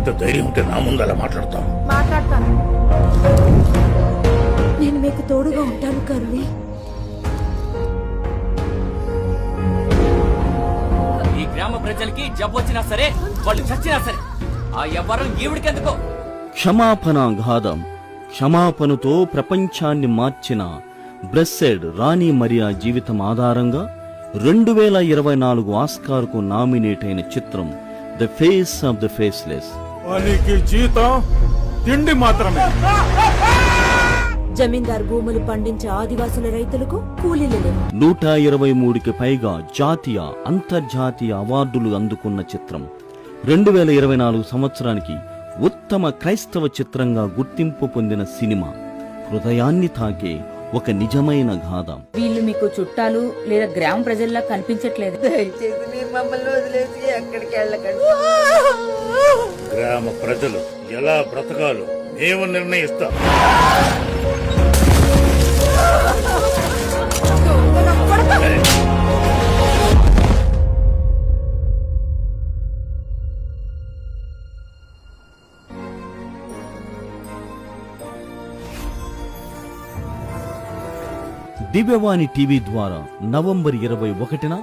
ఎంత ధైర్యం ఉంటే నా ముందు అలా మాట్లాడతాం? మాట్లాడతాను. నేను మీకు తోడుగా ఉంటాను కరుణి. ఈ గ్రామ ప్రజలకి జబ్బు వచ్చినా సరే, వాళ్ళు చచ్చినా సరే, ఆ ఎవ్వరం ఈవిడికెందుకో. క్షమాపణాఘాతం. క్షమాపణతో ప్రపంచాన్ని మార్చిన బ్లెస్సెడ్ రాణి మరియా జీవితం ఆధారంగా 2024 ఆస్కార్కు నామినేట్ అయిన చిత్రం the face of the faceless. వానికి జీతం తిండి మాత్రమే. జమీందార్ భూములు పండించే ఆదివాసుల రైతులకు కూలీలు లేవు. 123కి పైగా జాతీయ అంతర్జాతీయ అవార్డులు అందుకున్న చిత్రం 2024 సంవత్సరానికి ఉత్తమ క్రైస్తవ చిత్రంగా గుర్తింపు పొందిన సినిమా. హృదయాన్ని తాకే ఒక నిజమైన గాథ. వీళ్ళు మీకు చుట్టాలు లేదా గ్రామ ప్రజల్లా కనిపించట్లేదు. దయచేసి మీరు మమ్మల్ని వదిలేసి ఎక్కడికి వెళ్ళకండి. గ్రామ ప్రజలు ఎలా బ్రతకాలో మేము నిర్ణయిస్తాం. దివ్యవాణి టీవీ ద్వారా నవంబర్ 21న